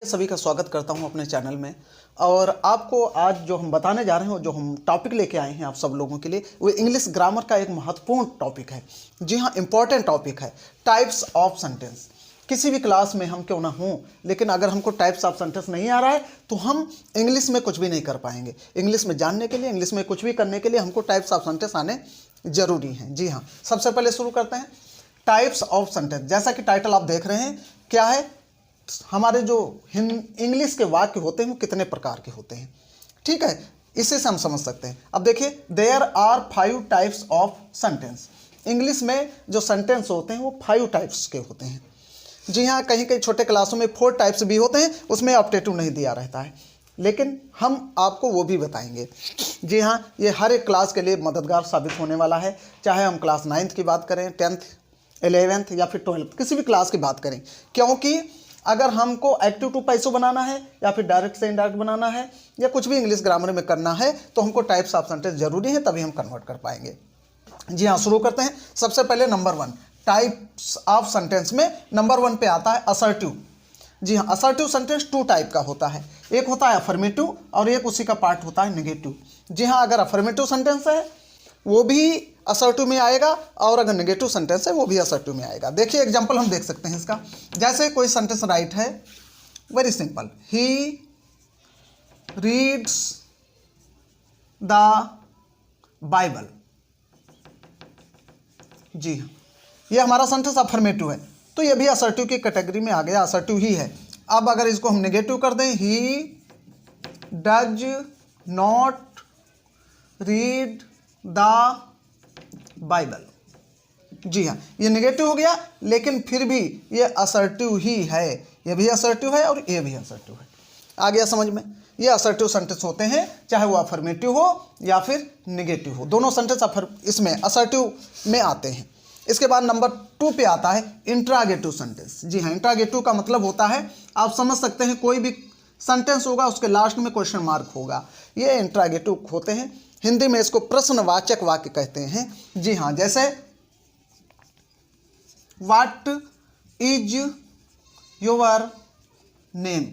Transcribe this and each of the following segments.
सभी का स्वागत करता हूं अपने चैनल में। और आपको आज जो हम बताने जा रहे हैं, जो हम टॉपिक लेके आए हैं आप सब लोगों के लिए, वो इंग्लिश ग्रामर का एक महत्वपूर्ण टॉपिक है। जी हाँ, इम्पॉर्टेंट टॉपिक है, टाइप्स ऑफ सेंटेंस। किसी भी क्लास में हम क्यों ना हों, लेकिन अगर हमको टाइप्स ऑफ सेंटेंस नहीं आ रहा है तो हम इंग्लिश में कुछ भी नहीं कर पाएंगे। इंग्लिश में जानने के लिए, इंग्लिश में कुछ भी करने के लिए हमको टाइप्स ऑफ सेंटेंस आने जरूरी हैं। जी हाँ, सबसे पहले शुरू करते हैं टाइप्स ऑफ सेंटेंस। जैसा कि टाइटल आप देख रहे हैं, क्या है, हमारे जो इंग्लिश के वाक्य होते हैं वो कितने प्रकार के होते हैं। ठीक है, इसी से हम समझ सकते हैं। अब देखिए, there are 5 types of sentence. English में जो सेंटेंस होते हैं वो 5 टाइप्स के होते हैं। जी हाँ, कहीं कहीं छोटे क्लासों में 4 टाइप्स भी होते हैं, उसमें ऑप्टेटिव नहीं दिया रहता है, लेकिन हम आपको वो भी बताएंगे। जी हाँ, ये हर एक क्लास के लिए मददगार साबित होने वाला है, चाहे हम क्लास 9th की बात करें, 10th, 11th या फिर 12th, किसी भी क्लास की बात करें। क्योंकि अगर हमको एक्टिव टू पैसिव बनाना है या फिर डायरेक्ट से इनडायरेक्ट बनाना है या कुछ भी इंग्लिश ग्रामर में करना है तो हमको टाइप्स ऑफ सेंटेंस जरूरी है, तभी हम कन्वर्ट कर पाएंगे। जी हाँ, शुरू करते हैं। सबसे पहले नंबर 1 टाइप्स ऑफ सेंटेंस में नंबर 1 पे आता है असर्टिव। जी हाँ, असर्टिव सेंटेंस 2 टाइप का होता है। एक होता है अफर्मेटिव और एक उसी का पार्ट होता है नेगेटिव। जी हाँ, अगर अफर्मेटिव सेंटेंस है वो भी असर्टिव में आएगा और अगर नेगेटिव सेंटेंस है वो भी असर्टिव में आएगा। देखिए एग्जांपल हम देख सकते हैं इसका। जैसे कोई सेंटेंस राइट है, very simple, he reads the Bible. जी हाँ, ये हमारा सेंटेंस अफर्मेटिव है, तो ये भी असर्टिव की कैटेगरी में आ गया, असर्टिव ही है। अब अगर इसको हम नेगेटिव कर दें, he does not read the Bible. जी हाँ, ये नेगेटिव हो गया, लेकिन फिर भी ये असर्टिव ही है। ये भी असर्टिव है और ये भी असर्टिव है। आ गया समझ में? ये असर्टिव सेंटेंस होते हैं, चाहे वो अफर्मेटिव हो या फिर नेगेटिव हो, दोनों सेंटेंस इसमें असर्टिव में आते हैं। इसके बाद नंबर 2 पे आता है इंट्रागेटिव सेंटेंस। जी हाँ, इंट्रागेटिव का मतलब होता है, आप समझ सकते हैं, कोई भी सेंटेंस होगा उसके लास्ट में क्वेश्चन मार्क होगा, ये इंट्रागेटिव होते हैं। हिंदी में इसको प्रश्नवाचक वाक्य कहते हैं। जी हाँ, जैसे व्हाट इज योर नेम।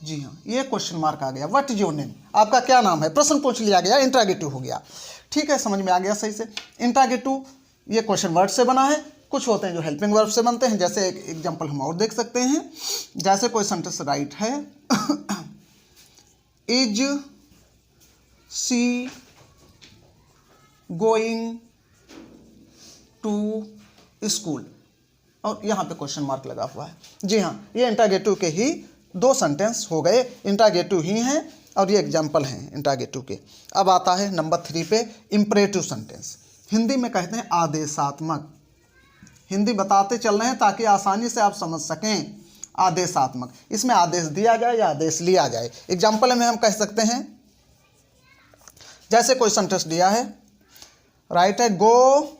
जी हाँ, ये क्वेश्चन मार्क आ गया, व्हाट इज योर नेम, आपका क्या नाम है, प्रश्न पूछ लिया गया, इंट्रागेटिव हो गया। ठीक है, समझ में आ गया सही से। इंट्रागेटिव ये क्वेश्चन वर्ड से बना है, कुछ होते हैं जो हेल्पिंग वर्ब से बनते हैं। जैसे एक एग्जांपल हम और देख सकते हैं। जैसे कोई सेंटेंस राइट है, is she going to school, और यहाँ पे क्वेश्चन मार्क लगा हुआ है। जी हाँ, ये इंट्रागेटिव के ही 2 सेंटेंस हो गए, इंट्रागेटिव ही हैं और ये एग्जाम्पल हैं इंट्रागेटिव के। अब आता है नंबर 3 पे इम्परेटिव सेंटेंस। हिंदी में कहते हैं आदेशात्मक। हिंदी बताते चल रहे हैं ताकि आसानी से आप समझ सकें। आदेशात्मक, इसमें आदेश दिया जाए या आदेश लिया जाए। एग्जाम्पल में हम कह सकते हैं, जैसे कोई सेंटेंस दिया है, राइट है, गो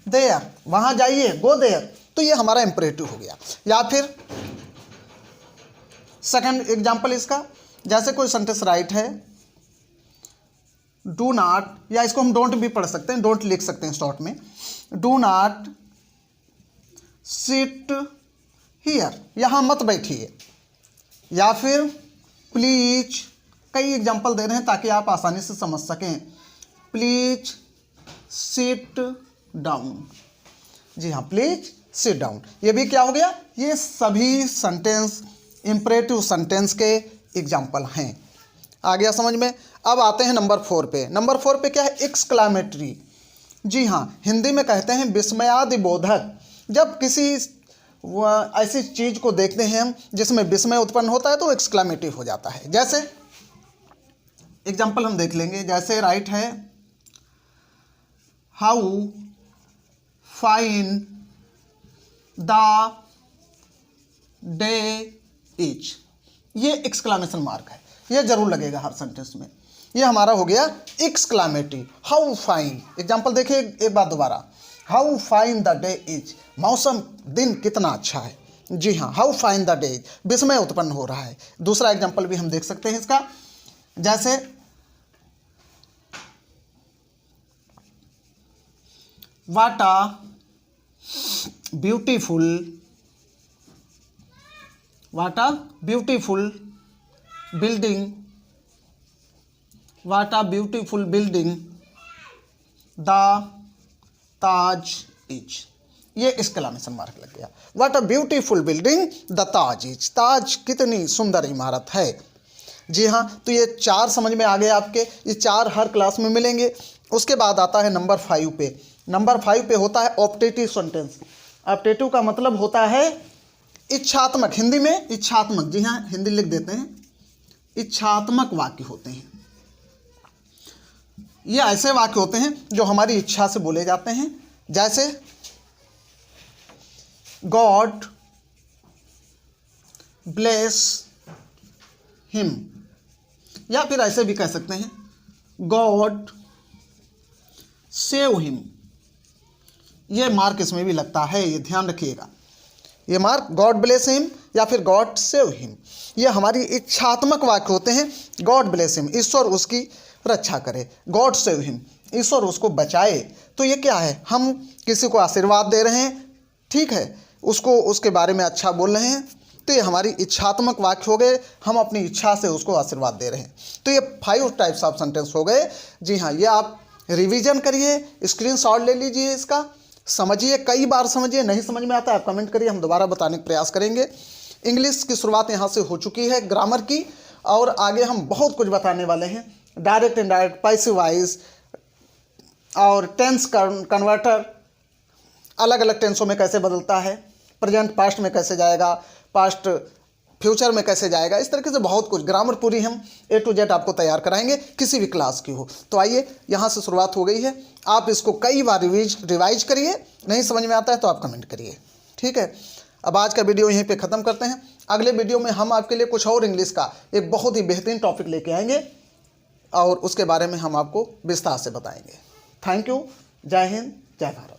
देयर, वहां जाइए, गो देयर, तो ये हमारा इंपरेटिव हो गया। या फिर सेकंड एग्जांपल इसका, जैसे कोई सेंटेंस राइट है, डू नॉट, या इसको हम डोंट भी पढ़ सकते हैं, डोंट लिख सकते हैं शॉर्ट में, डू नॉट सिट हियर, यहां मत बैठिए। या फिर प्लीज, कई एग्जांपल दे रहे हैं ताकि आप आसानी से समझ सकें, प्लीज सिट डाउन। जी हाँ, प्लीज सिट डाउन, ये भी क्या हो गया, ये सभी सेंटेंस इंपरेटिव सेंटेंस के एग्जाम्पल हैं। आ गया समझ में? अब आते हैं नंबर 4 पे। नंबर 4 पे क्या है, एक्सक्लामेटरी। जी हाँ, हिंदी में कहते हैं विस्मयादिबोधक। जब किसी ऐसी चीज को देखते हैं हम जिसमें विस्मय उत्पन्न होता है तो एक्सक्लामेटिव हो जाता है। जैसे एग्जाम्पल हम देख लेंगे, जैसे राइट है, how fine the day is, ये एक्सक्लामेशन मार्क है, ये जरूर लगेगा हर सेंटेंस में। ये हमारा हो गया एक्सक्लामेटिव। हाउ फाइन, एग्जाम्पल देखिए एक बार दोबारा, how fine the day is, मौसम, दिन कितना अच्छा है। जी हाँ, how fine the day is, विस्मय उत्पन्न हो रहा है। दूसरा एग्जाम्पल भी हम देख सकते हैं इसका, जैसे what a beautiful what a beautiful building, what a beautiful building the Taj is. ये एक्सक्लेमेशन मार्क लग गया। What a beautiful building the Taj is, Taj कितनी सुंदर इमारत है। जी हाँ, तो ये 4 समझ में आ गए आपके, ये 4 हर क्लास में मिलेंगे। उसके बाद आता है नंबर 5 पे। नंबर 5 पे होता है ऑप्टेटिव सेंटेंस। ऑप्टेटिव का मतलब होता है इच्छात्मक, हिंदी में इच्छात्मक, जी हाँ हिंदी लिख देते हैं, इच्छात्मक वाक्य होते हैं। ये ऐसे वाक्य होते हैं जो हमारी इच्छा से बोले जाते हैं, जैसे गॉड ब्लेस हिम, या फिर ऐसे भी कह सकते हैं गॉड सेव हिम। ये मार्क इसमें भी लगता है, ये ध्यान रखिएगा। ये मार्क गॉड ब्लेस हिम या फिर गॉड सेव हिम, ये हमारी इच्छात्मक वाक्य होते हैं। गॉड ब्लेस हिम, ईश्वर उसकी रक्षा करे। गॉड सेव हिम, ईश्वर उसको बचाए। तो ये क्या है, हम किसी को आशीर्वाद दे रहे हैं, ठीक है, उसको उसके बारे में अच्छा बोल रहे हैं, तो ये हमारी इच्छात्मक वाक्य हो गए, हम अपनी इच्छा से उसको आशीर्वाद दे रहे हैं। तो ये 5 टाइप्स ऑफ सेंटेंस हो गए। जी हाँ, ये आप रिवीजन करिए, स्क्रीनशॉट ले लीजिए, इसका समझिए, कई बार समझिए, नहीं समझ में आता है आप कमेंट करिए, हम दोबारा बताने का प्रयास करेंगे। इंग्लिश की शुरुआत यहाँ से हो चुकी है, ग्रामर की, और आगे हम बहुत कुछ बताने वाले हैं। डायरेक्ट इनडायरेक्ट, पैसिव वॉइस और टेंस कन्वर्टर, अलग अलग टेंसों में कैसे बदलता है, प्रेजेंट पास्ट में कैसे जाएगा, पास्ट फ्यूचर में कैसे जाएगा, इस तरीके से बहुत कुछ ग्रामर पूरी हम A to Z आपको तैयार कराएंगे, किसी भी क्लास की हो। तो आइए, यहाँ से शुरुआत हो गई है, आप इसको कई बार रिवाइज करिए, नहीं समझ में आता है तो आप कमेंट करिए, ठीक है। अब आज का वीडियो यहीं पे ख़त्म करते हैं। अगले वीडियो में हम आपके लिए कुछ और इंग्लिश का एक बहुत ही बेहतरीन टॉपिक लेके आएंगे और उसके बारे में हम आपको विस्तार से बताएंगे। थैंक यू, जय हिंद, जय भारत।